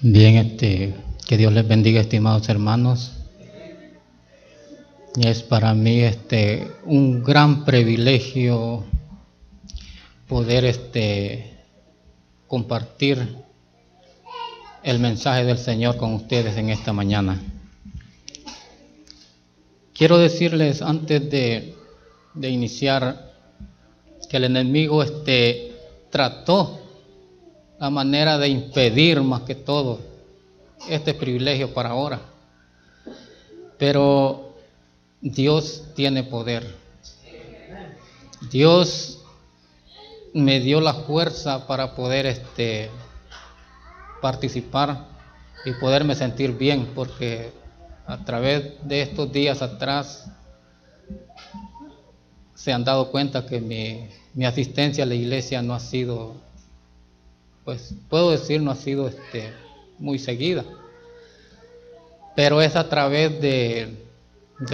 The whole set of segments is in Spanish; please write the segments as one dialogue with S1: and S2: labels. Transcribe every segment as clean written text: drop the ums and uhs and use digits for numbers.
S1: Bien, que Dios les bendiga, estimados hermanos. Es para mí un gran privilegio poder compartir el mensaje del Señor con ustedes en esta mañana. Quiero decirles antes de iniciar que el enemigo trató la manera de impedir más que todo este privilegio para ahora, pero Dios tiene poder. Dios me dio la fuerza para poder participar y poderme sentir bien, porque a través de estos días atrás se han dado cuenta que mi asistencia a la iglesia no ha sido, pues puedo decir, no ha sido muy seguida, pero es a través de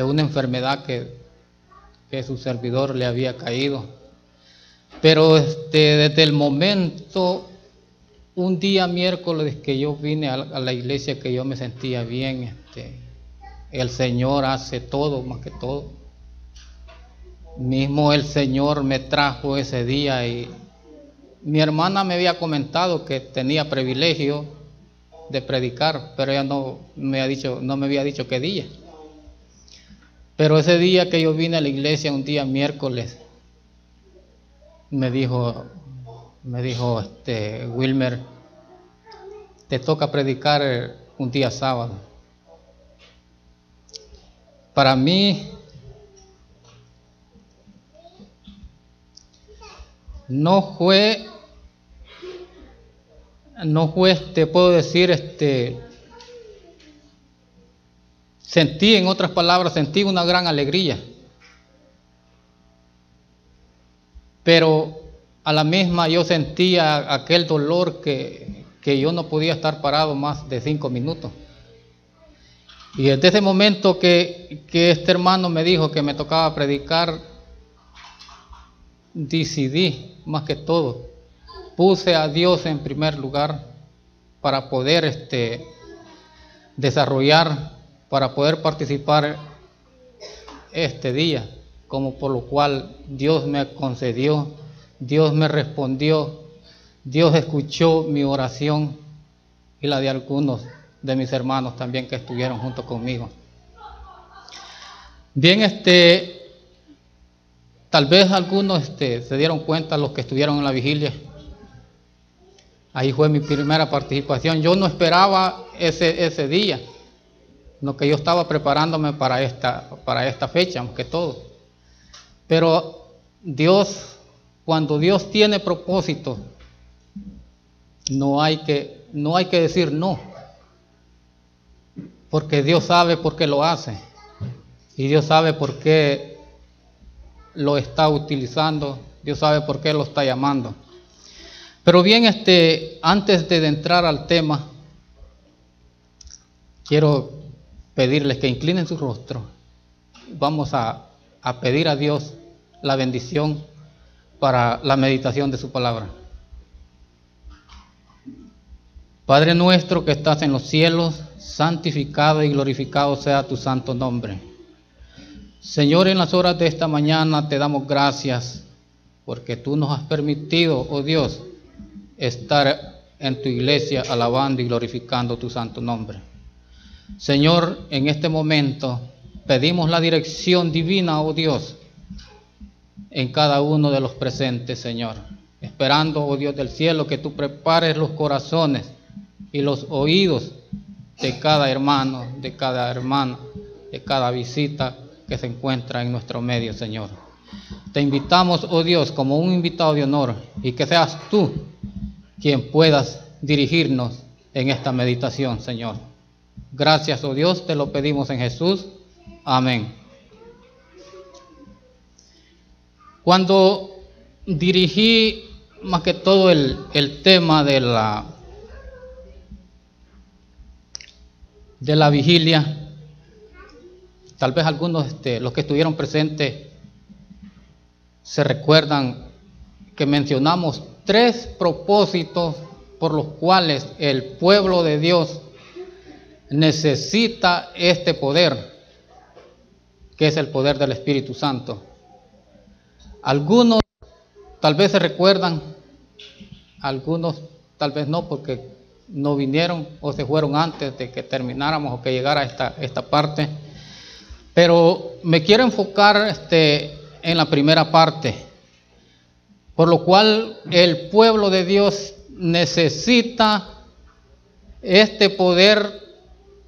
S1: una enfermedad que su servidor le había caído. Pero desde el momento, un día miércoles que yo vine a la iglesia, que yo me sentía bien, el Señor hace todo, más que todo. Mismo el Señor me trajo ese día, y mi hermana me había comentado que tenía privilegio de predicar, pero ella no me había dicho qué día. Pero ese día que yo vine a la iglesia, un día miércoles, me dijo Wilmer, te toca predicar un día sábado. Para mí no fue, puedo decir, sentí, en otras palabras, sentí una gran alegría, pero a la misma yo sentía aquel dolor que yo no podía estar parado más de 5 minutos. Y desde ese momento que este hermano me dijo que me tocaba predicar, decidí, más que todo, puse a Dios en primer lugar para poder desarrollar, para poder participar este día, como por lo cual Dios me concedió, Dios me respondió, Dios escuchó mi oración y la de algunos de mis hermanos también que estuvieron junto conmigo. Bien, tal vez algunos se dieron cuenta, los que estuvieron en la vigilia. Ahí fue mi primera participación. Yo no esperaba ese día, lo que yo estaba preparándome para esta fecha, más que todo. Pero Dios, cuando Dios tiene propósito, no hay que decir no, porque Dios sabe por qué lo hace, y Dios sabe por qué lo está utilizando, Dios sabe por qué lo está llamando. Pero bien, antes de entrar al tema, quiero pedirles que inclinen su rostro. Vamos a pedir a Dios la bendición para la meditación de su palabra. Padre nuestro que estás en los cielos, santificado y glorificado sea tu santo nombre. Señor, en las horas de esta mañana te damos gracias porque tú nos has permitido, oh Dios, estar en tu iglesia alabando y glorificando tu santo nombre. Señor, en este momento pedimos la dirección divina, oh Dios, en cada uno de los presentes, Señor, esperando, oh Dios del cielo, que tú prepares los corazones y los oídos de cada hermano, de cada hermana, de cada visita que se encuentra en nuestro medio, Señor. Te invitamos, oh Dios, como un invitado de honor, y que seas tú quien puedas dirigirnos en esta meditación, Señor. Gracias, oh Dios, te lo pedimos en Jesús. Amén. Cuando dirigí más que todo el tema de la vigilia, tal vez algunos los que estuvieron presentes se recuerdan que mencionamos 3 propósitos por los cuales el pueblo de Dios necesita este poder, que es el poder del Espíritu Santo. Algunos tal vez se recuerdan, algunos tal vez no, porque no vinieron o se fueron antes de que termináramos o que llegara esta parte. Pero me quiero enfocar en la primera parte, por lo cual el pueblo de Dios necesita este poder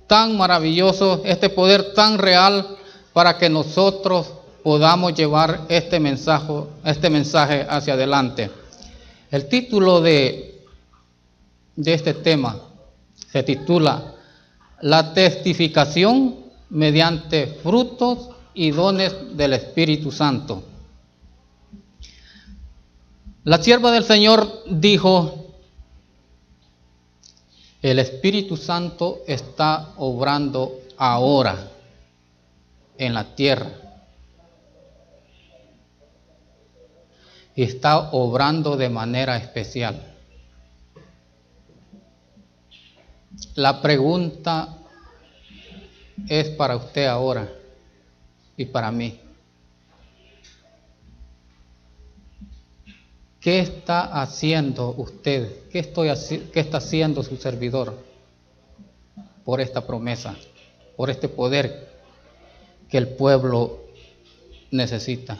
S1: tan maravilloso, este poder tan real, para que nosotros podamos llevar este mensaje hacia adelante. El título de este tema se titula La testificación mediante frutos y dones del Espíritu Santo. La sierva del Señor dijo: el Espíritu Santo está obrando ahora en la tierra. Y está obrando de manera especial. La pregunta es para usted ahora y para mí. ¿Qué está haciendo usted? ¿Qué está haciendo su servidor por esta promesa, por este poder que el pueblo necesita?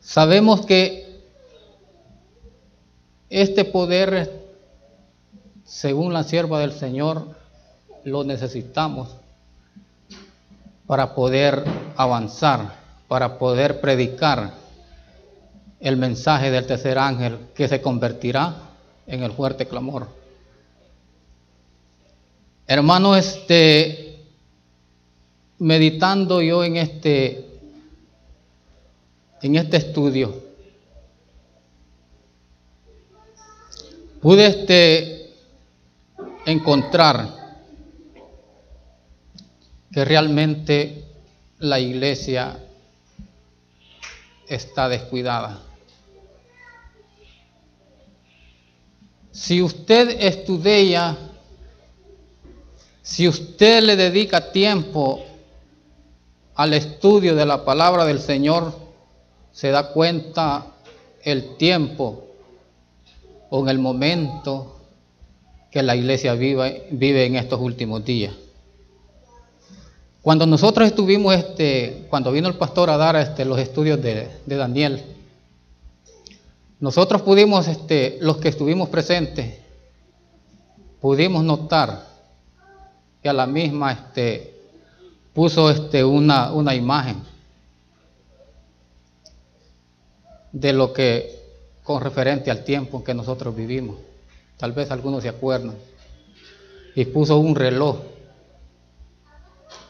S1: Sabemos que este poder, según la sierva del Señor, lo necesitamos para poder avanzar, para poder predicar el mensaje del tercer ángel, que se convertirá en el fuerte clamor. Hermano, meditando yo en este estudio, pude encontrar que realmente la iglesia está descuidada. Si usted estudia, si usted le dedica tiempo al estudio de la palabra del Señor, se da cuenta el tiempo o en el momento que la iglesia vive en estos últimos días. Cuando nosotros estuvimos, cuando vino el pastor a dar los estudios de Daniel, nosotros pudimos, los que estuvimos presentes, pudimos notar que a la misma puso una imagen de lo que con referente al tiempo en que nosotros vivimos. Tal vez algunos se acuerdan. Y puso un reloj.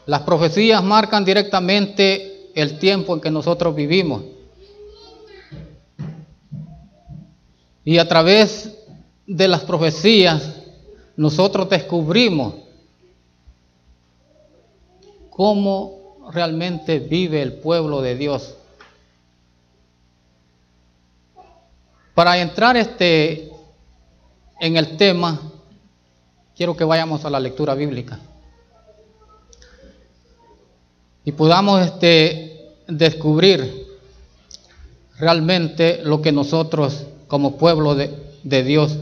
S1: Las profecías marcan directamente el tiempo en que nosotros vivimos. Y a través de las profecías nosotros descubrimos cómo realmente vive el pueblo de Dios. Para entrar en el tema, quiero que vayamos a la lectura bíblica y podamos descubrir realmente lo que nosotros como pueblo de Dios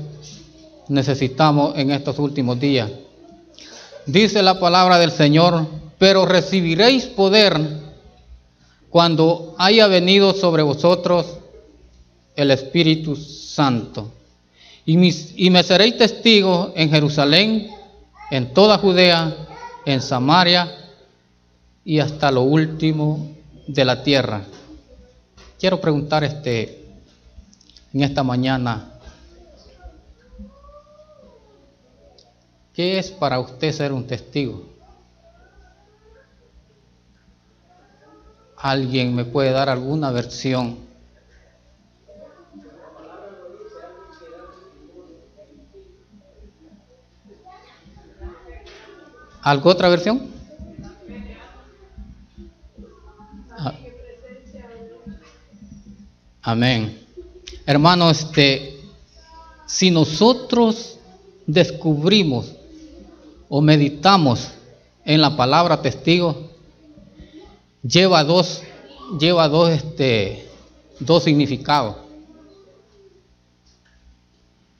S1: necesitamos en estos últimos días. Dice la palabra del Señor: pero recibiréis poder cuando haya venido sobre vosotros el Espíritu Santo, y me seréis testigos en Jerusalén, en toda Judea, en Samaria y hasta lo último de la tierra. Quiero preguntar en esta mañana, ¿qué es para usted ser un testigo? ¿Alguien me puede dar alguna versión? ¿Alguna otra versión? Amén. Hermano, si nosotros descubrimos o meditamos en la palabra testigo, lleva dos significados.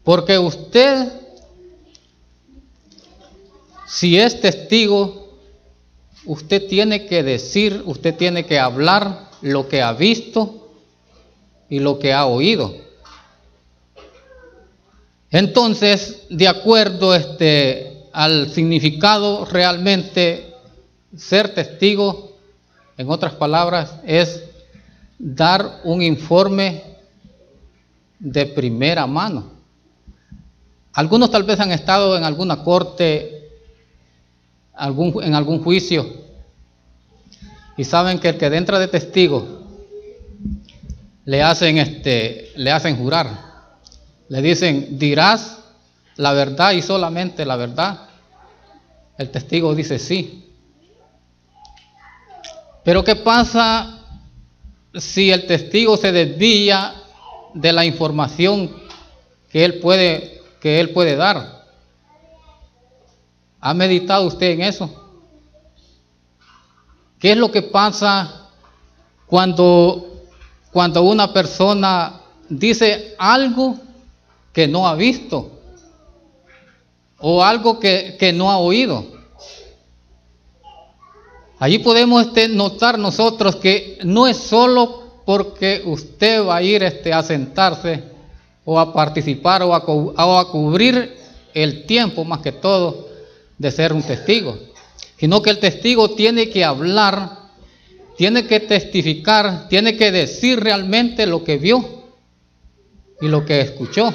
S1: Porque usted, si es testigo, usted tiene que decir, usted tiene que hablar lo que ha visto y lo que ha oído. Entonces, de acuerdo al significado, realmente ser testigo, en otras palabras, es dar un informe de primera mano. Algunos tal vez han estado en alguna corte, en algún juicio, y saben que el que entra de testigo le hacen jurar. Le dicen, dirás la verdad y solamente la verdad. El testigo dice sí. Pero ¿qué pasa si el testigo se desvía de la información que él puede dar? ¿Ha meditado usted en eso? ¿Qué es lo que pasa cuando una persona dice algo que no ha visto o algo que no ha oído? Allí podemos notar nosotros que no es solo porque usted va a ir a sentarse o a participar o a cubrir el tiempo, más que todo, de ser un testigo, sino que el testigo tiene que hablar, tiene que testificar, tiene que decir realmente lo que vio y lo que escuchó.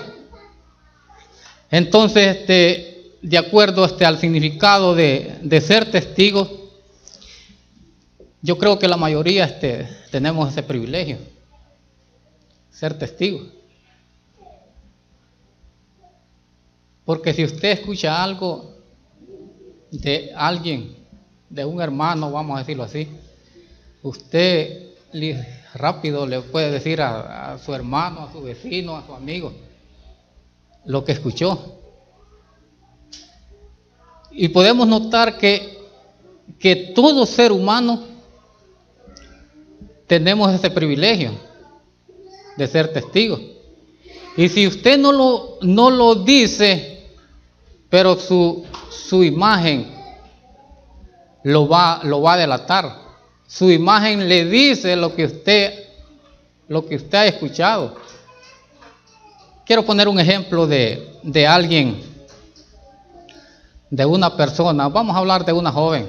S1: Entonces, de acuerdo al significado de ser testigo, yo creo que la mayoría tenemos ese privilegio, ser testigo. Porque si usted escucha algo de alguien, de un hermano, vamos a decirlo así, usted rápido le puede decir a su hermano, a su vecino, a su amigo, lo que escuchó. Y podemos notar que todo ser humano tenemos ese privilegio de ser testigos. Y si usted no lo dice, pero su imagen lo va a delatar. Su imagen le dice lo que usted ha escuchado. Quiero poner un ejemplo de alguien, de una persona. Vamos a hablar de una joven.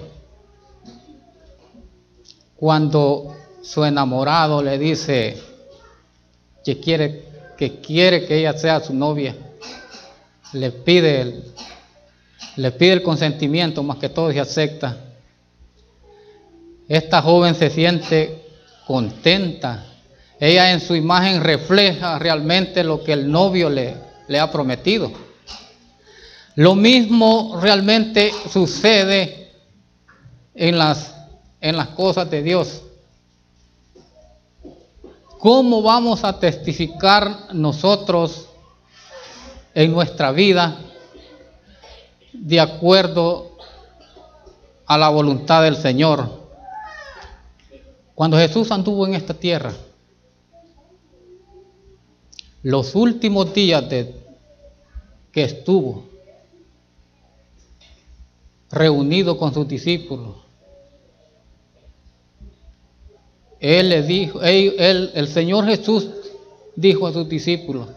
S1: Cuando su enamorado le dice que quiere que ella sea su novia, le pide el consentimiento, más que todo se acepta. Esta joven se siente contenta. Ella en su imagen refleja realmente lo que el novio le ha prometido. Lo mismo realmente sucede en las cosas de Dios. ¿Cómo vamos a testificar nosotros en nuestra vida de acuerdo a la voluntad del Señor? Cuando Jesús anduvo en esta tierra, los últimos días que estuvo reunido con sus discípulos, el Señor Jesús dijo a sus discípulos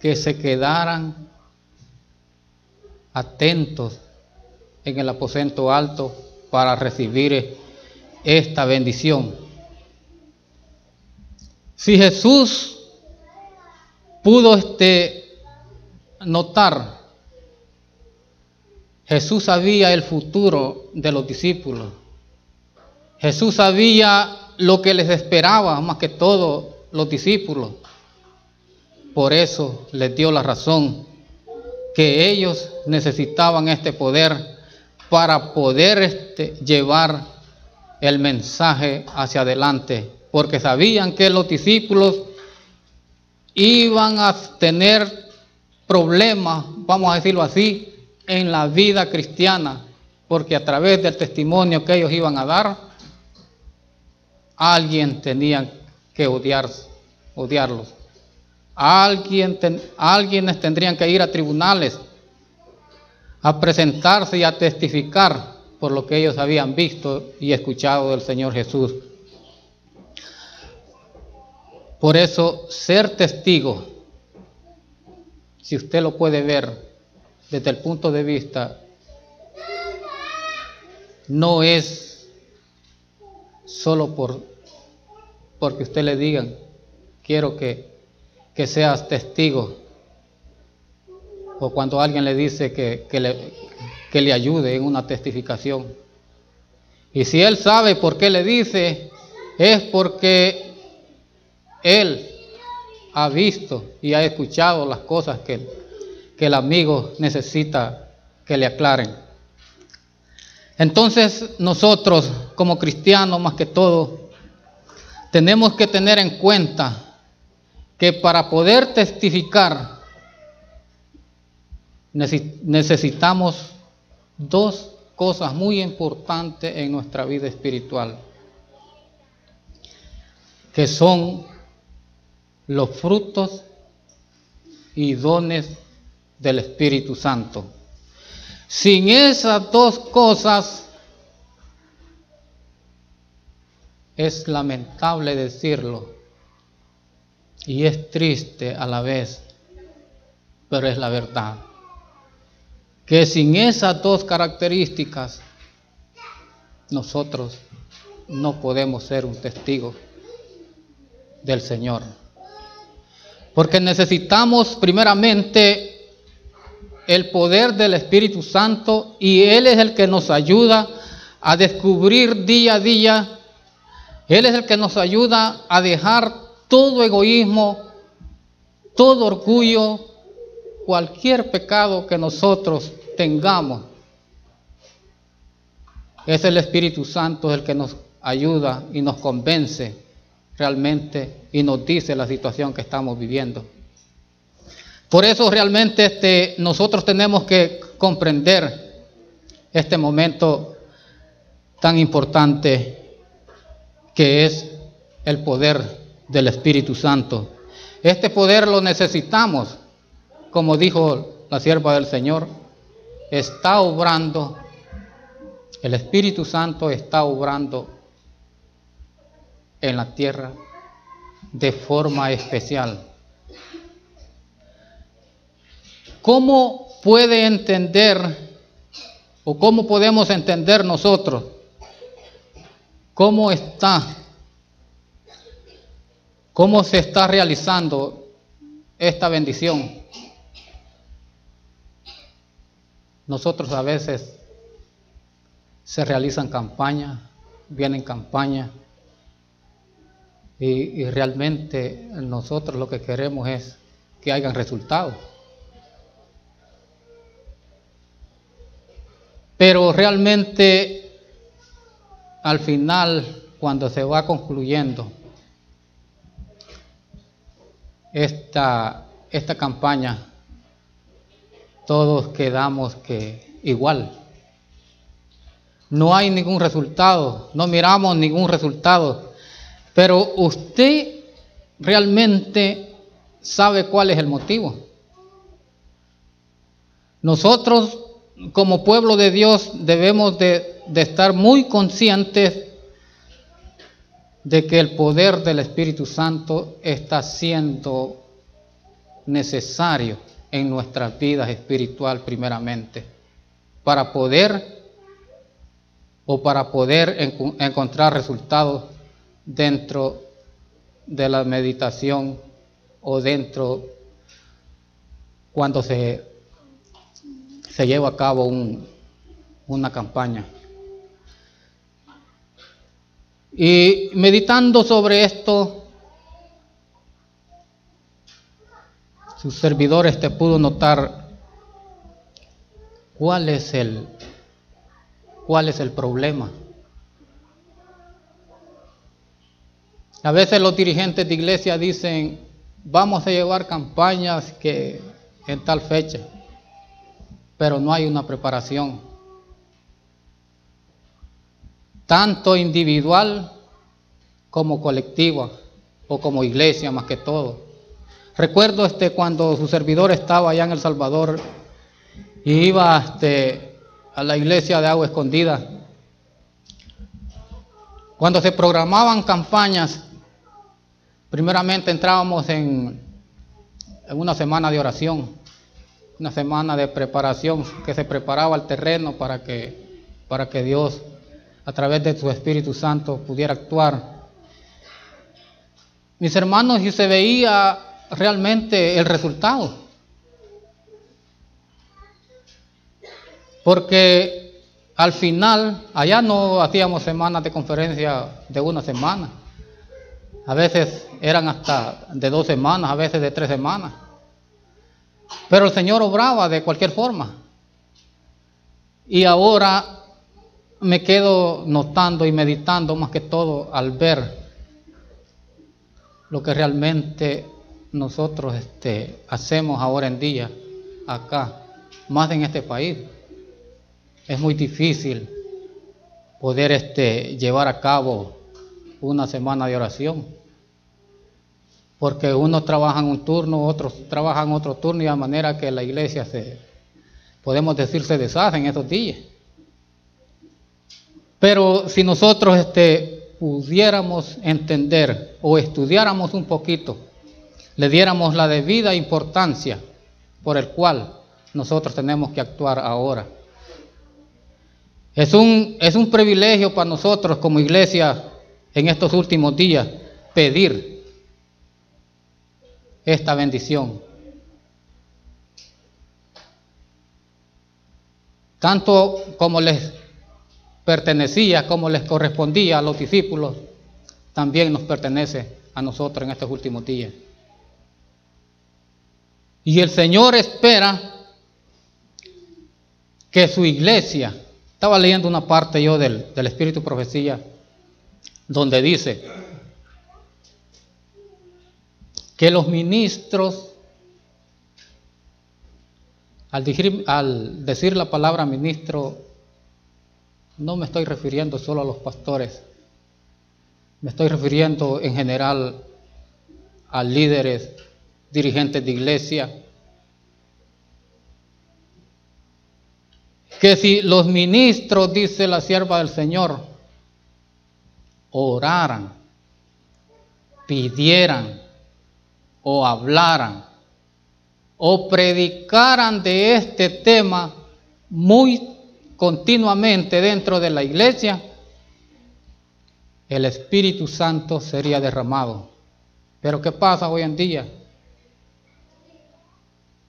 S1: que se quedaran atentos en el aposento alto para recibir esta bendición. Si Jesús pudo notar, Jesús sabía el futuro de los discípulos. Jesús sabía lo que les esperaba, más que todo los discípulos. Por eso les dio la razón que ellos necesitaban este poder para poder llevar el mensaje hacia adelante, porque sabían que los discípulos iban a tener problemas, vamos a decirlo así, en la vida cristiana, porque a través del testimonio que ellos iban a dar, alguien tenía que odiarlos. Alguienes tendrían que ir a tribunales a presentarse y a testificar por lo que ellos habían visto y escuchado del Señor Jesús. Por eso, ser testigo, si usted lo puede ver desde el punto de vista, no es solo porque usted le digan, quiero que seas testigo, o cuando alguien le dice que le ayude en una testificación. Y si él sabe por qué le dice, es porque él ha visto y ha escuchado las cosas que el amigo necesita que le aclaren. Entonces nosotros como cristianos, más que todo, tenemos que tener en cuenta que para poder testificar necesitamos dos cosas muy importantes en nuestra vida espiritual, que son los frutos y dones del Espíritu Santo. Sin esas dos cosas, es lamentable decirlo y es triste a la vez, pero es la verdad, que sin esas dos características nosotros no podemos ser un testigo del Señor, porque necesitamos primeramente el poder del Espíritu Santo, y Él es el que nos ayuda a descubrir día a día. Él es el que nos ayuda a dejar todo egoísmo, todo orgullo, cualquier pecado que nosotros tengamos. Es el Espíritu Santo el que nos ayuda y nos convence realmente y nos dice la situación que estamos viviendo. Por eso realmente nosotros tenemos que comprender este momento tan importante que es el poder del Espíritu Santo. Este poder lo necesitamos, como dijo la sierva del Señor, está obrando, el Espíritu Santo está obrando en la tierra de forma especial. ¿Cómo puede entender o cómo podemos entender nosotros cómo se está realizando esta bendición? Nosotros a veces se realizan campañas, vienen campañas, y realmente nosotros lo que queremos es que hayan resultados. Pero realmente al final, cuando se va concluyendo esta campaña, todos quedamos igual. No hay ningún resultado, no miramos ningún resultado. Pero usted realmente sabe cuál es el motivo. Nosotros, como pueblo de Dios, debemos de estar muy conscientes de que el poder del Espíritu Santo está siendo necesario en nuestras vidas espiritual primeramente, para poder encontrar resultados dentro de la meditación o dentro cuando se lleva a cabo una campaña. Y meditando sobre esto, su servidor pudo notar cuál es el problema. A veces los dirigentes de iglesia dicen, vamos a llevar campañas que en tal fecha, pero no hay una preparación, tanto individual como colectiva o como iglesia más que todo. Recuerdo cuando su servidor estaba allá en El Salvador y iba a la iglesia de Agua Escondida. Cuando se programaban campañas, primeramente entrábamos en una semana de oración, una semana de preparación, que se preparaba el terreno para que Dios, a través de su Espíritu Santo, pudiera actuar. Mis hermanos, y se veía realmente el resultado, porque al final, allá no hacíamos semanas de conferencia de una semana, a veces eran hasta de 2 semanas, a veces de 3 semanas, pero el Señor obraba de cualquier forma. Y ahora me quedo notando y meditando más que todo al ver lo que realmente nosotros hacemos ahora en día acá, más en este país. Es muy difícil poder llevar a cabo una semana de oración, porque unos trabajan un turno, otros trabajan otro turno, y de manera que la iglesia podemos decir, se deshace en esos días. Pero si nosotros pudiéramos entender o estudiáramos un poquito, le diéramos la debida importancia por el cual nosotros tenemos que actuar ahora. Es un privilegio para nosotros como iglesia en estos últimos días pedir esta bendición. Tanto como les pertenecía, como les correspondía a los discípulos, también nos pertenece a nosotros en estos últimos días. Y el Señor espera que su iglesia, estaba leyendo una parte yo del Espíritu Profecía, donde dice que los ministros, al decir la palabra ministro, no me estoy refiriendo solo a los pastores, me estoy refiriendo en general a líderes, dirigentes de iglesia, que si los ministros, dice la sierva del Señor, oraran, pidieran o hablaran o predicaran de este tema muy continuamente dentro de la iglesia, el Espíritu Santo sería derramado. Pero ¿qué pasa hoy en día?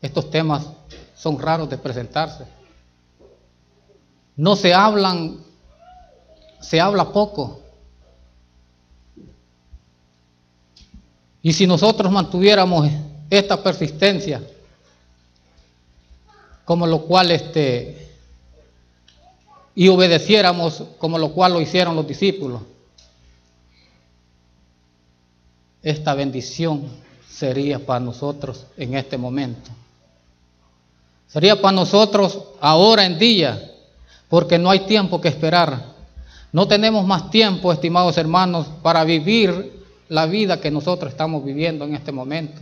S1: Estos temas son raros de presentarse. No se hablan, se habla poco. Y si nosotros mantuviéramos esta persistencia, como lo cual y obedeciéramos como lo cual lo hicieron los discípulos, esta bendición sería para nosotros en este momento. Sería para nosotros ahora en día, porque no hay tiempo que esperar. No tenemos más tiempo, estimados hermanos, para vivir la vida que nosotros estamos viviendo en este momento.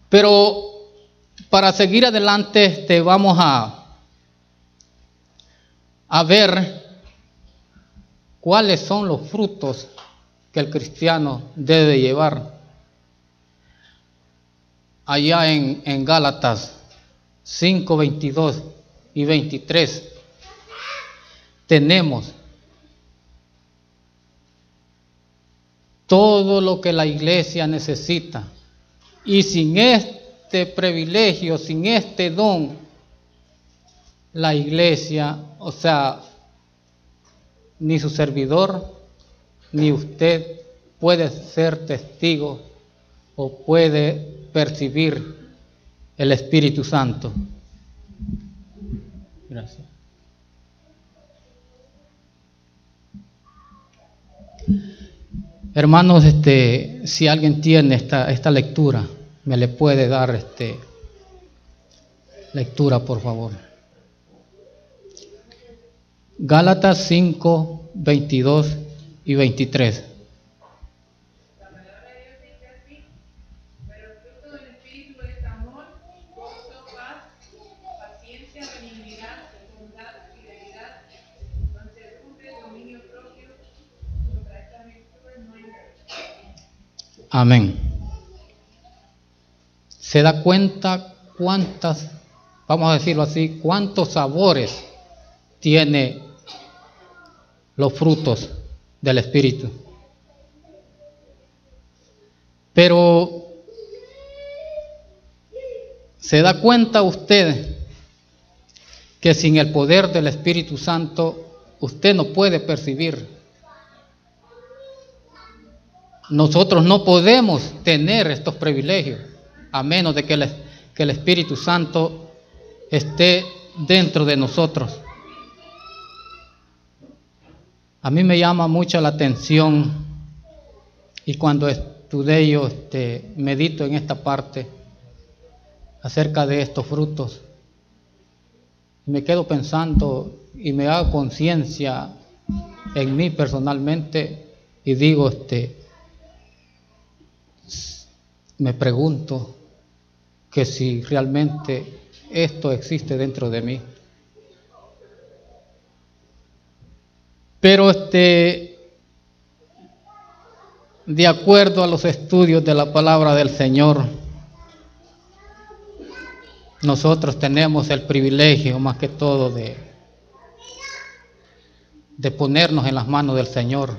S1: Pero para seguir adelante vamos a ver cuáles son los frutos que el cristiano debe llevar. Allá en Gálatas 5, 22 y 23 tenemos todo lo que la iglesia necesita, y sin este privilegio, sin este don, la iglesia, o sea, ni su servidor ni usted puede ser testigo o puede percibir el Espíritu Santo. Gracias. Hermanos, si alguien tiene esta lectura, me le puede dar lectura, por favor. Gálatas 5, 22 y 23. Amén. ¿Se da cuenta cuántas, vamos a decirlo así, cuántos sabores tiene los frutos del Espíritu? Pero ¿se da cuenta usted que sin el poder del Espíritu Santo usted no puede percibir? Nosotros no podemos tener estos privilegios a menos de que el Espíritu Santo esté dentro de nosotros. A mí me llama mucho la atención, y cuando estudio, medito en esta parte acerca de estos frutos, me quedo pensando y me hago conciencia en mí personalmente y digo, me pregunto que si realmente esto existe dentro de mí. Pero de acuerdo a los estudios de la palabra del Señor, nosotros tenemos el privilegio más que todo de ponernos en las manos del Señor,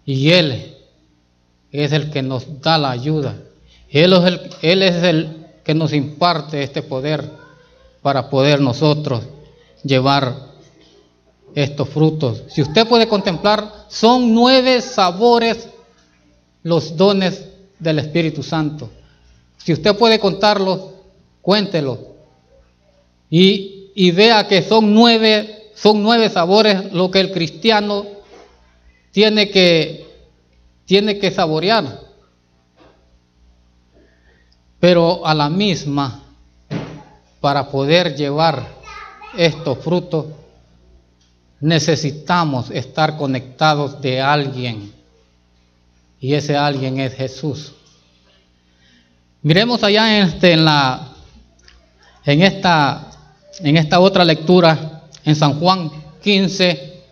S1: y Él es el que nos da la ayuda. Él es el que nos imparte este poder para poder nosotros llevar estos frutos. Si usted puede contemplar, son 9 sabores los dones del Espíritu Santo. Si usted puede contarlos, cuéntelos y vea que son 9 sabores lo que el cristiano tiene que saborear. Pero a la misma, para poder llevar estos frutos, necesitamos estar conectados de alguien, y ese alguien es Jesús. Miremos allá en esta otra lectura, en San Juan 15,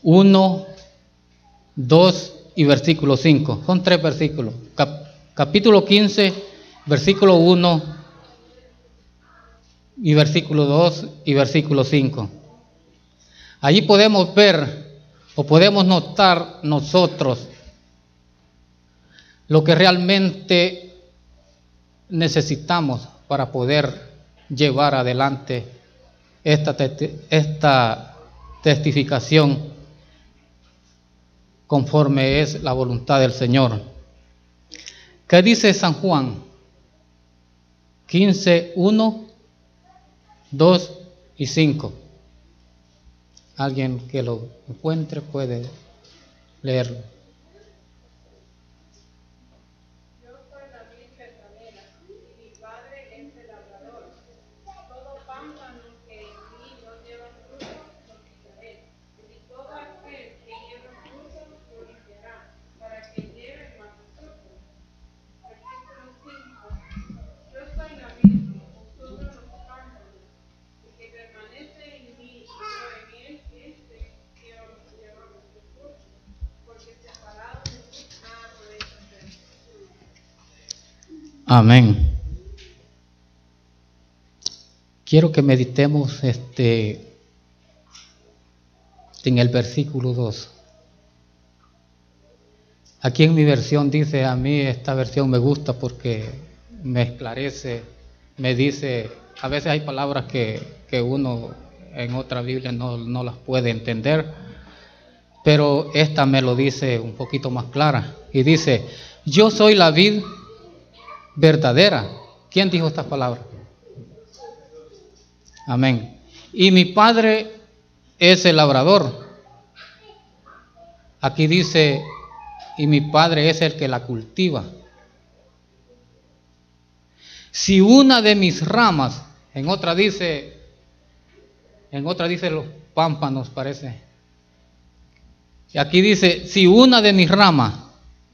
S1: 1, 2 y versículo 5. Son 3 versículos. Capítulo 15, versículo 1 y versículo 2 y versículo 5. Allí podemos ver o podemos notar nosotros lo que realmente necesitamos para poder llevar adelante esta testificación conforme es la voluntad del Señor. ¿Qué dice San Juan 15, 1, 2 y 5? Alguien que lo encuentre puede leerlo. Amén. Quiero que meditemos en el versículo 2. Aquí en mi versión dice, a mí esta versión me gusta porque me esclarece, me dice, a veces hay palabras que uno en otra Biblia no las puede entender, pero esta me lo dice un poquito más clara, y dice, yo soy la vid verdadera. ¿Quién dijo estas palabras? Amén. Y mi Padre es el labrador. Aquí dice, y mi Padre es el que la cultiva. Si una de mis ramas, en otra dice los pámpanos, parece. Y aquí dice, si una de mis ramas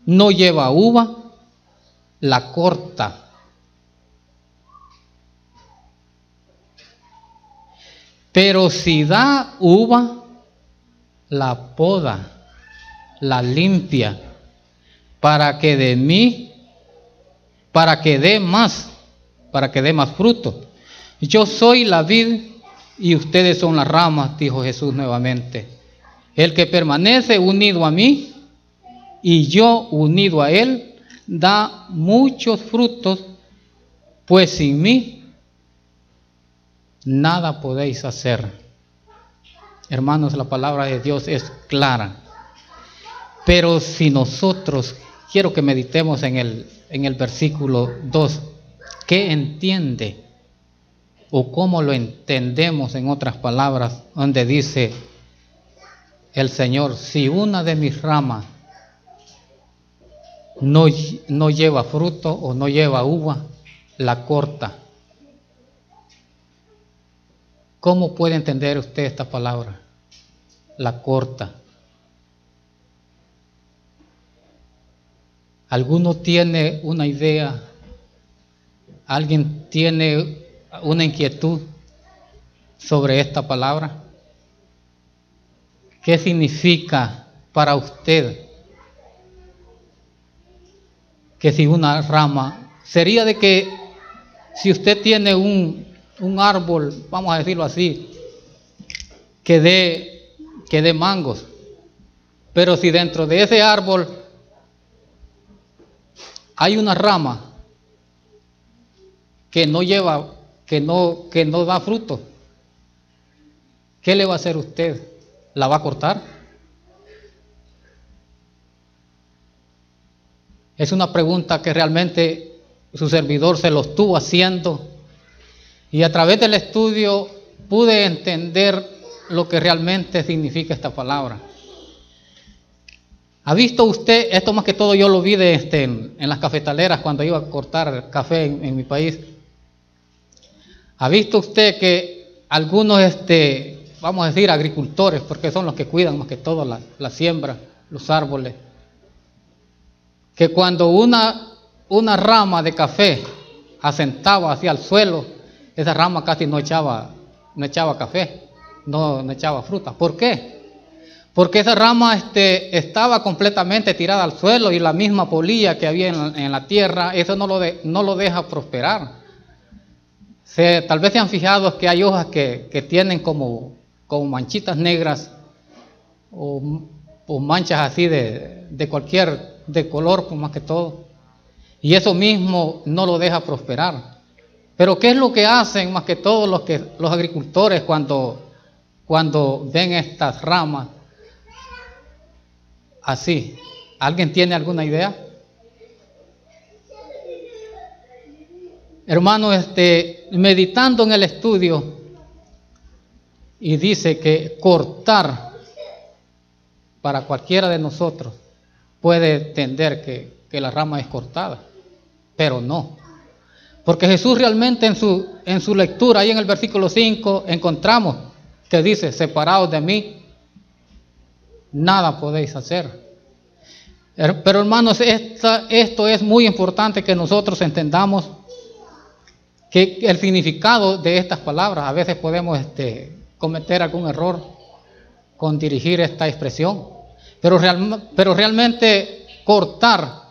S1: no lleva uva, la corta. Pero si da uva, la poda, la limpia, para que dé más fruto. Yo soy la vid y ustedes son las ramas, dijo Jesús nuevamente. El que permanece unido a mí y yo unido a él, da muchos frutos, pues sin mí nada podéis hacer. Hermanos, la palabra de Dios es clara. Pero si nosotros, quiero que meditemos en el versículo 2, ¿qué entiende? O cómo lo entendemos en otras palabras, donde dice el Señor, si una de mis ramas no lleva fruto o no lleva uva, la corta. ¿Cómo puede entender usted esta palabra? La corta. ¿Alguno tiene una idea? ¿Alguien tiene una inquietud sobre esta palabra? ¿Qué significa para usted que si una rama, sería de que si usted tiene un árbol, vamos a decirlo así, que dé mangos, pero si dentro de ese árbol hay una rama que no da fruto, ¿qué le va a hacer usted? ¿La va a cortar? Es una pregunta que realmente su servidor se lo estuvo haciendo, y a través del estudio pude entender lo que realmente significa esta palabra. ¿Ha visto usted, esto más que todo yo lo vi en las cafetaleras cuando iba a cortar café en mi país? ¿Ha visto usted que algunos, vamos a decir agricultores, porque son los que cuidan más que todo la siembra, los árboles, que cuando una rama de café asentaba hacia el suelo, esa rama casi no echaba café, no echaba fruta? ¿Por qué? Porque esa rama estaba completamente tirada al suelo, y la misma polilla que había en la tierra, eso no lo deja prosperar. Tal vez se han fijado que hay hojas que tienen como manchitas negras o manchas así de cualquier color, pues más que todo, y eso mismo no lo deja prosperar. Pero ¿qué es lo que hacen más que todo los agricultores cuando ven estas ramas así? ¿Alguien tiene alguna idea? Hermano, meditando en el estudio, y dice que cortar, para cualquiera de nosotros puede entender que la rama es cortada, pero no. Porque Jesús realmente en su lectura, ahí en el versículo 5, encontramos que dice, separados de mí, nada podéis hacer. Pero hermanos, esto es muy importante que nosotros entendamos que el significado de estas palabras. A veces podemos cometer algún error con dirigir esta expresión, pero realmente cortar,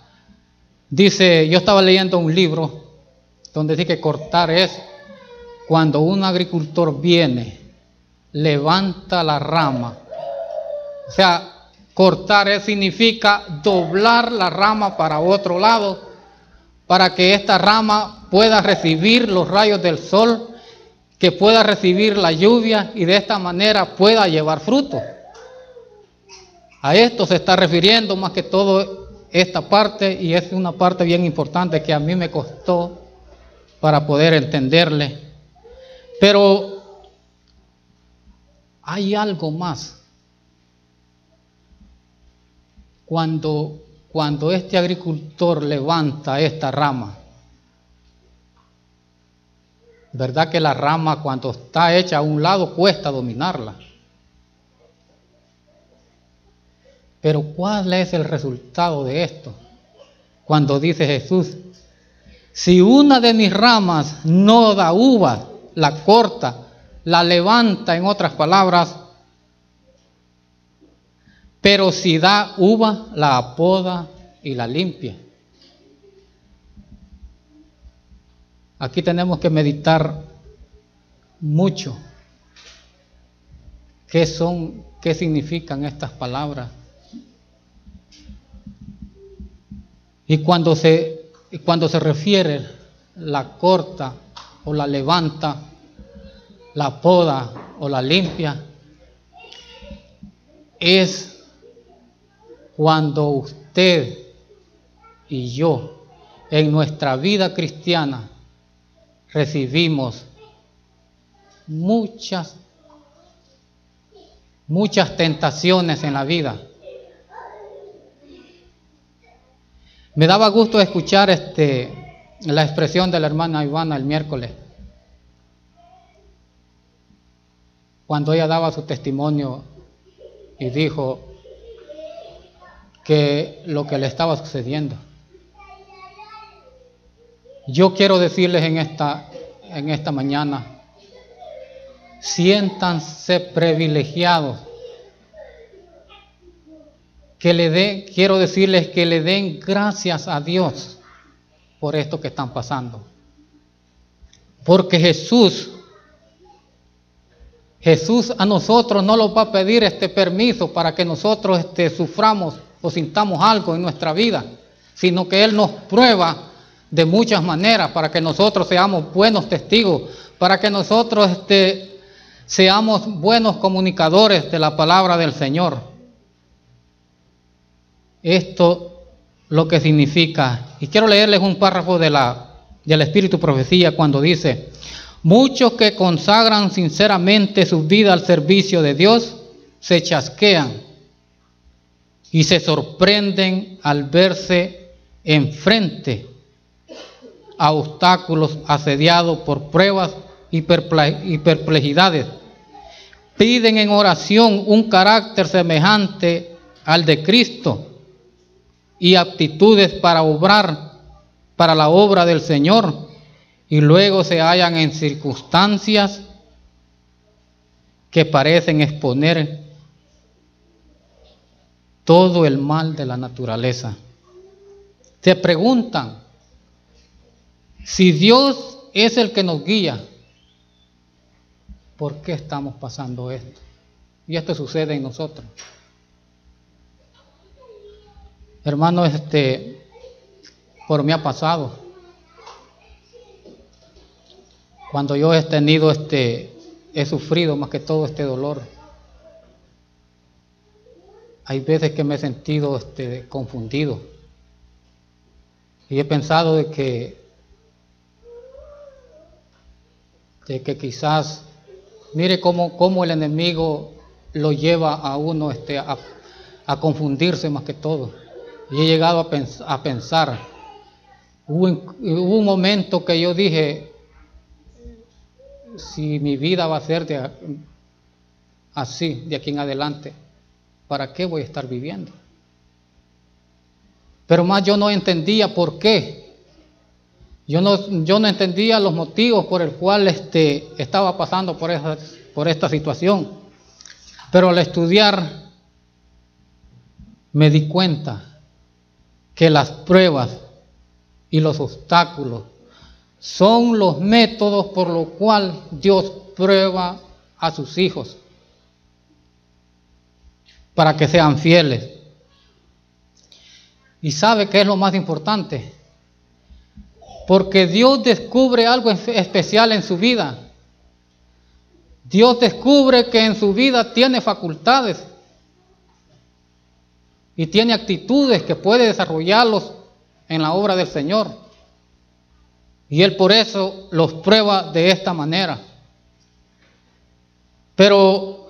S1: dice, yo estaba leyendo un libro donde dice que cortar es cuando un agricultor viene, levanta la rama. O sea, cortar significa doblar la rama para otro lado, para que esta rama pueda recibir los rayos del sol, que pueda recibir la lluvia, y de esta manera pueda llevar fruto. A esto se está refiriendo más que todo esta parte, y es una parte bien importante que a mí me costó para poder entenderle. Pero hay algo más. cuando este agricultor levanta esta rama, ¿verdad que la rama cuando está hecha a un lado cuesta dominarla? Pero ¿cuál es el resultado de esto? Cuando dice Jesús, si una de mis ramas no da uvas, la corta, la levanta, en otras palabras, pero si da uva, la apoda y la limpia. Aquí tenemos que meditar mucho qué significan estas palabras. Y cuando se refiere la corta o la levanta, la poda o la limpia, es cuando usted y yo en nuestra vida cristiana recibimos muchas tentaciones en la vida. Me daba gusto escuchar la expresión de la hermana Ivana el miércoles, cuando ella daba su testimonio y dijo que lo que le estaba sucediendo. Yo quiero decirles en esta mañana, siéntanse privilegiados, quiero decirles que le den gracias a Dios por esto que están pasando. Porque Jesús a nosotros no nos va a pedir este permiso para que nosotros suframos o sintamos algo en nuestra vida, sino que Él nos prueba de muchas maneras para que nosotros seamos buenos testigos, para que nosotros seamos buenos comunicadores de la palabra del Señor. Esto lo que significa, y quiero leerles un párrafo del Espíritu Profecía cuando dice: muchos que consagran sinceramente sus vidas al servicio de Dios se chasquean y se sorprenden al verse enfrente a obstáculos, asediados por pruebas y perplejidades. Piden en oración un carácter semejante al de Cristo y aptitudes para obrar para la obra del Señor, y luego se hallan en circunstancias que parecen exponer todo el mal de la naturaleza. Se preguntan, si Dios es el que nos guía, ¿por qué estamos pasando esto? Y esto sucede en nosotros. Hermano, por mí ha pasado. Cuando yo he tenido he sufrido más que todo este dolor. Hay veces que me he sentido confundido. Y he pensado de que quizás, mire cómo el enemigo lo lleva a uno a confundirse más que todo. Y he llegado a pensar, hubo un momento que yo dije, si mi vida va a ser así de aquí en adelante, ¿para qué voy a estar viviendo? Pero más yo no entendía por qué. Yo no entendía los motivos por el cual estaba pasando por esta situación. Pero al estudiar me di cuenta que las pruebas y los obstáculos son los métodos por los cuales Dios prueba a sus hijos para que sean fieles. ¿Y sabe qué es lo más importante? Porque Dios descubre algo especial en su vida. Dios descubre que en su vida tiene facultades y tiene actitudes que puede desarrollarlos en la obra del Señor. Y Él por eso los prueba de esta manera. Pero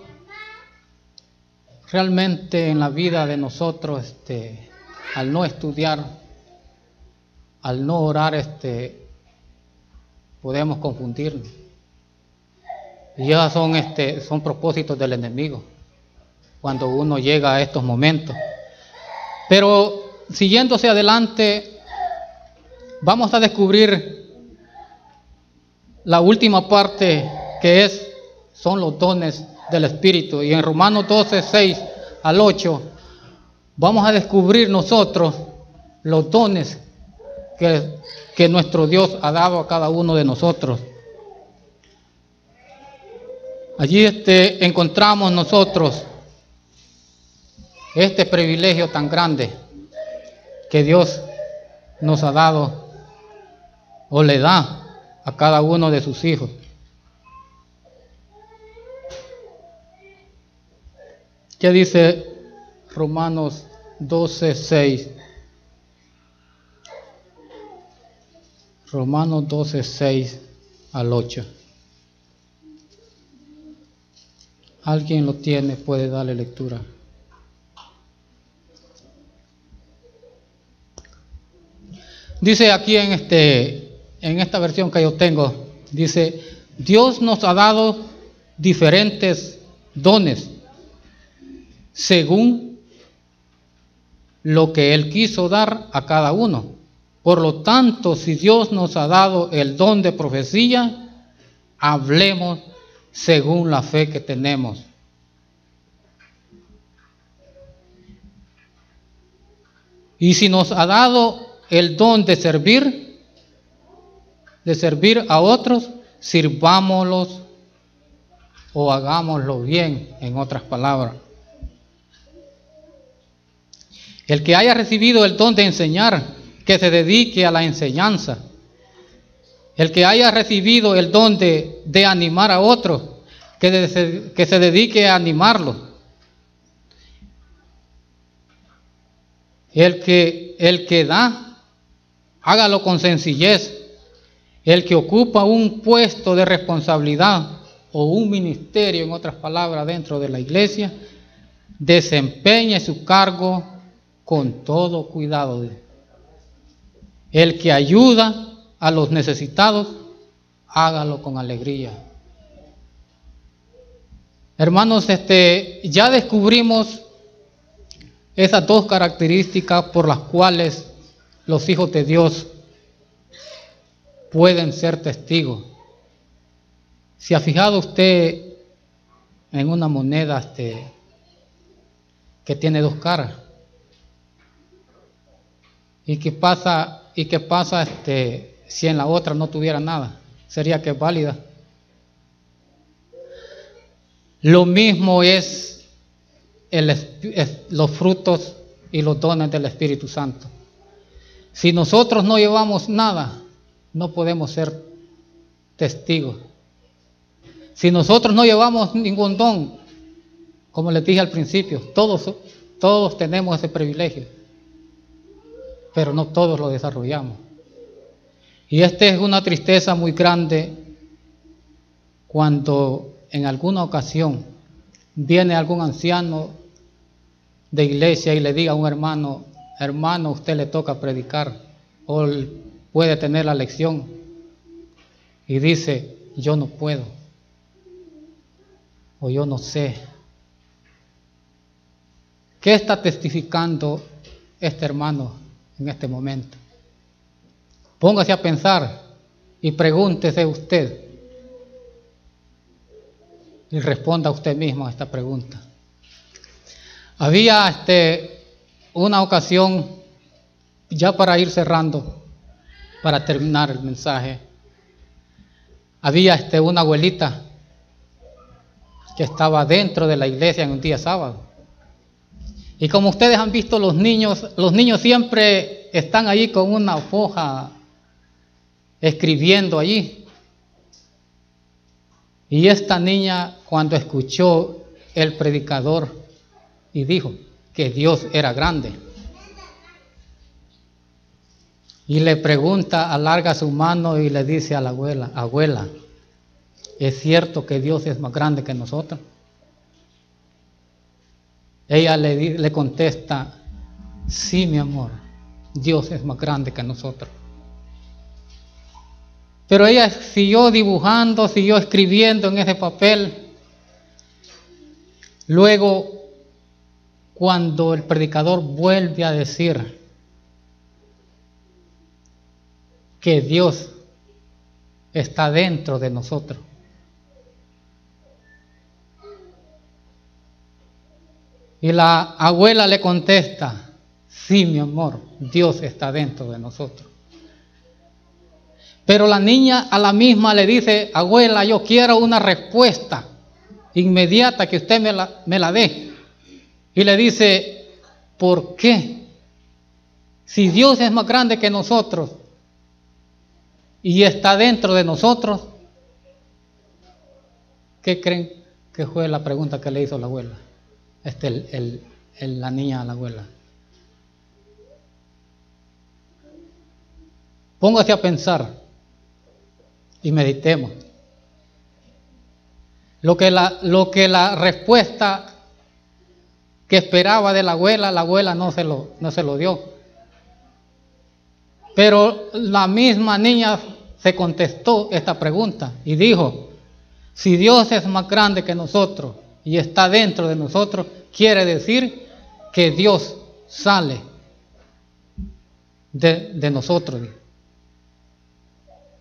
S1: realmente en la vida de nosotros, al no estudiar, al no orar, podemos confundirnos. Y esos son propósitos del enemigo cuando uno llega a estos momentos. Pero siguiéndose adelante, vamos a descubrir la última parte, que son los dones del Espíritu. Y en Romanos 12, 6 al 8, vamos a descubrir nosotros los dones que nuestro Dios ha dado a cada uno de nosotros. Allí encontramos nosotros este privilegio tan grande que Dios nos ha dado o le da a cada uno de sus hijos. ¿Qué dice Romanos 12, 6? Romanos 12, 6 al 8. ¿Alguien lo tiene? Puede darle lectura. Dice aquí en esta versión que yo tengo, dice: Dios nos ha dado diferentes dones según lo que Él quiso dar a cada uno. Por lo tanto, si Dios nos ha dado el don de profecía, hablemos según la fe que tenemos. Y si nos ha dado el don de servir a otros, sirvámoslos o hagámoslo bien, en otras palabras. El que haya recibido el don de enseñar, que se dedique a la enseñanza. El que haya recibido el don de animar a otros, que se dedique a animarlos. El que da, hágalo con sencillez. El que ocupa un puesto de responsabilidad o un ministerio, en otras palabras, dentro de la iglesia, desempeñe su cargo con todo cuidado. El que ayuda a los necesitados, hágalo con alegría. Hermanos, ya descubrimos esas dos características por las cuales los hijos de Dios pueden ser testigos. ¿Se ha fijado usted en una moneda que tiene dos caras? ¿Y qué pasa si en la otra no tuviera nada? ¿Sería que es válida? Lo mismo es los frutos y los dones del Espíritu Santo. Si nosotros no llevamos nada, no podemos ser testigos. Si nosotros no llevamos ningún don, como les dije al principio, todos tenemos ese privilegio, pero no todos lo desarrollamos. Y es una tristeza muy grande cuando en alguna ocasión viene algún anciano de iglesia y le diga a un hermano: hermano, usted le toca predicar, o puede tener la lección, y dice: yo no puedo, o yo no sé. ¿Qué está testificando este hermano en este momento? Póngase a pensar y pregúntese usted y responda usted mismo a esta pregunta. Había una ocasión, ya para ir cerrando, para terminar el mensaje, había una abuelita que estaba dentro de la iglesia en un día sábado. Y como ustedes han visto, los niños siempre están allí con una hoja escribiendo allí. Y esta niña, cuando escuchó el predicador y dijo que Dios era grande, y le pregunta, alarga su mano y le dice a la abuela: abuela, ¿es cierto que Dios es más grande que nosotros? Ella le contesta: sí, mi amor, Dios es más grande que nosotros. Pero ella siguió dibujando, siguió escribiendo en ese papel. Luego, cuando el predicador vuelve a decir que Dios está dentro de nosotros, y la abuela le contesta: sí, mi amor, Dios está dentro de nosotros. Pero la niña a la misma le dice: abuela, yo quiero una respuesta inmediata, que usted me la dé. Y le dice: ¿por qué? Si Dios es más grande que nosotros y está dentro de nosotros, ¿qué creen que fue la pregunta que le hizo la abuela? La niña a la abuela. Póngase a pensar y meditemos. Lo que la respuesta que esperaba de la abuela no se lo dio. Pero la misma niña se contestó esta pregunta y dijo: si Dios es más grande que nosotros y está dentro de nosotros, quiere decir que Dios sale de nosotros.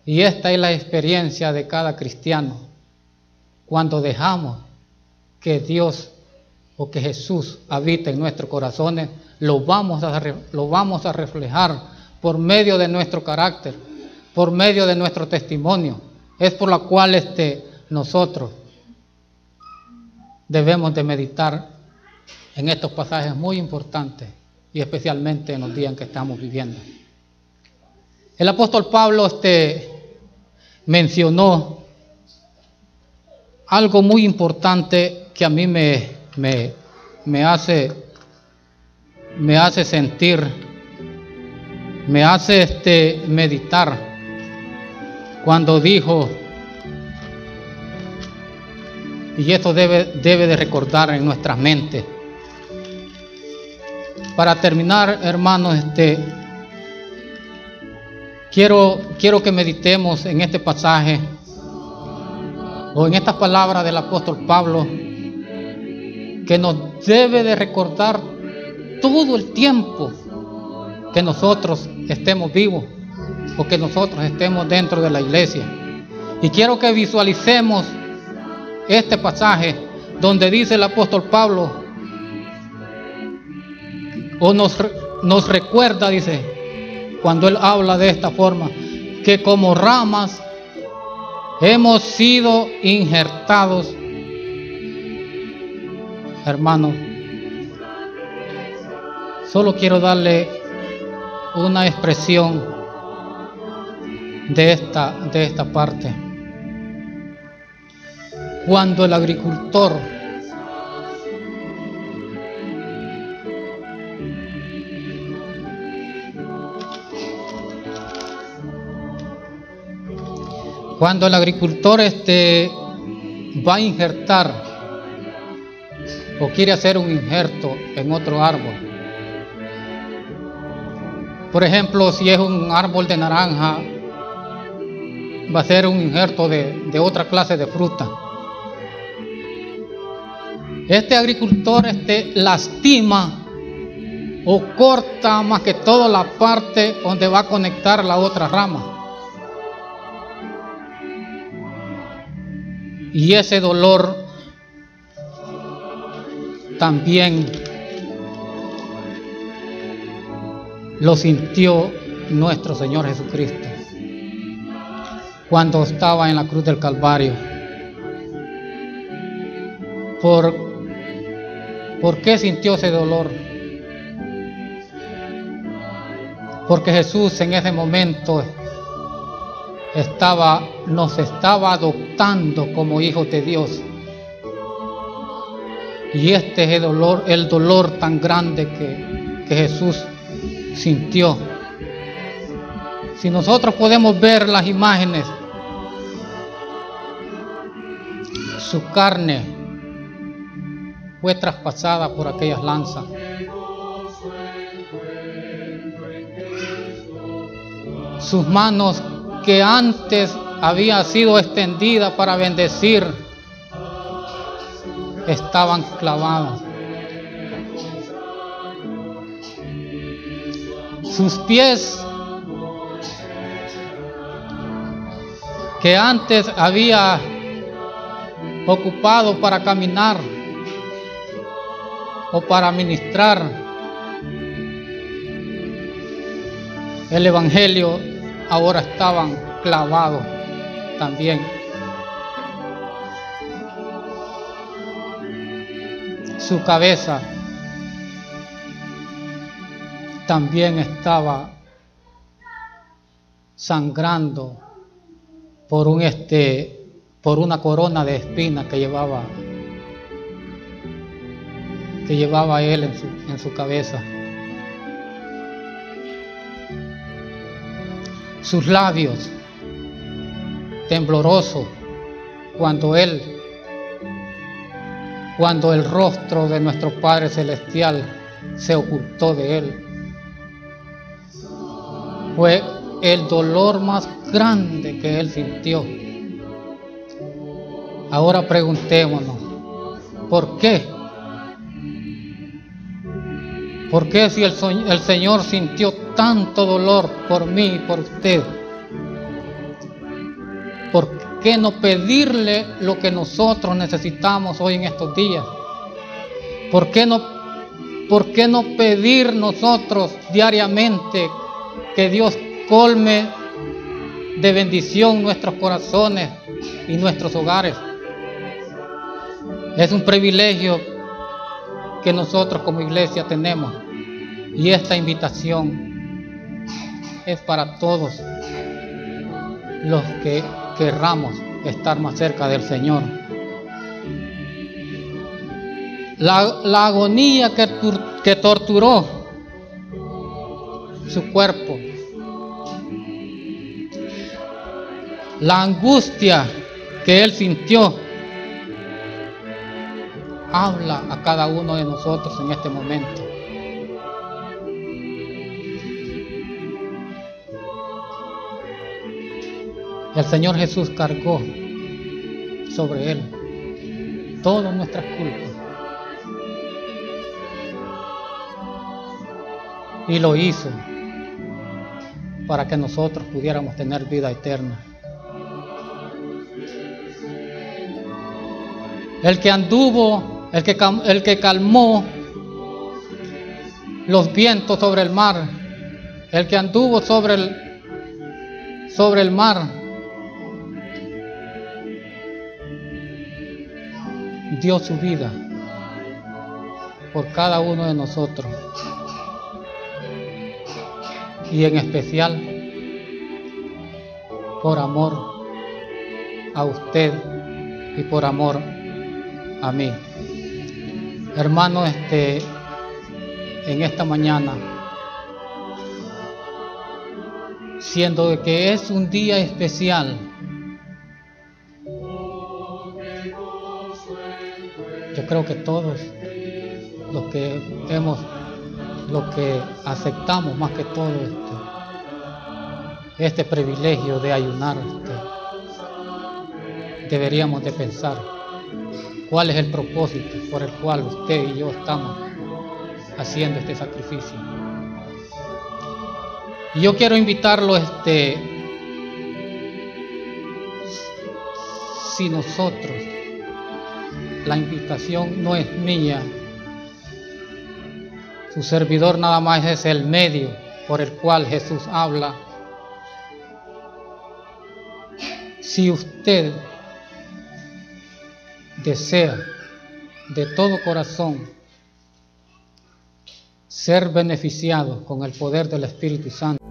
S1: Y esta es la experiencia de cada cristiano. Cuando dejamos que Dios o que Jesús habite en nuestros corazones, lo vamos a reflejar por medio de nuestro carácter, por medio de nuestro testimonio. Es por la cual nosotros debemos de meditar en estos pasajes muy importantes, y especialmente en los días en que estamos viviendo. El apóstol Pablo mencionó algo muy importante que a mí me hace sentir, me hace meditar, cuando dijo, y esto debe de recordar en nuestras mentes. Para terminar, hermanos, quiero que meditemos en este pasaje, o en estas palabras del apóstol Pablo, que nos debe de recordar todo el tiempo que nosotros estemos vivos, o que nosotros estemos dentro de la iglesia. Y quiero que visualicemos este pasaje donde dice el apóstol Pablo, o nos recuerda, dice, cuando él habla de esta forma, que como ramas hemos sido injertados. Hermanos, solo quiero darle una expresión de esta parte. Cuando el agricultor va a injertar o quiere hacer un injerto en otro árbol, por ejemplo, si es un árbol de naranja, va a ser un injerto de otra clase de fruta. Este agricultor lastima o corta más que todo la parte donde va a conectar la otra rama. Y ese dolor también lo sintió nuestro Señor Jesucristo cuando estaba en la cruz del Calvario. ¿Por qué sintió ese dolor? Porque Jesús en ese momento nos estaba adoptando como hijos de Dios. Y este es el dolor tan grande que Jesús sintió. Si nosotros podemos ver las imágenes, su carne fue traspasada por aquellas lanzas. Sus manos, que antes había sido extendida para bendecir, estaban clavadas. Sus pies, que antes había ocupado para caminar o para ministrar el evangelio, ahora estaban clavados también. Su cabeza también estaba sangrando por una corona de espinas que llevaba él en su cabeza. Sus labios temblorosos cuando el rostro de nuestro Padre Celestial se ocultó de él. Fue el dolor más grande que él sintió. Ahora preguntémonos, ¿por qué? ¿Por qué si el Señor sintió tanto dolor por mí y por usted? ¿Por qué no pedirle lo que nosotros necesitamos hoy en estos días? ¿Por qué no pedir nosotros diariamente que Dios colme de bendición nuestros corazones y nuestros hogares? Es un privilegio que nosotros como iglesia tenemos, y esta invitación es para todos los que querramos estar más cerca del Señor. La agonía que torturó su cuerpo, la angustia que él sintió, habla a cada uno de nosotros en este momento. El Señor Jesús cargó sobre él todas nuestras culpas y lo hizo para que nosotros pudiéramos tener vida eterna. El que calmó los vientos sobre el mar, el que anduvo sobre el mar, dio su vida por cada uno de nosotros, y en especial por amor a usted y por amor a mí. Hermano, en esta mañana, siendo de que es un día especial, yo creo que todos los que aceptamos más que todo este privilegio de ayunar, deberíamos de pensar cuál es el propósito por el cual usted y yo estamos haciendo este sacrificio. Y yo quiero invitarlo, si nosotros, la invitación no es mía, su servidor nada más es el medio por el cual Jesús habla. Si usted desea de todo corazón ser beneficiado con el poder del Espíritu Santo,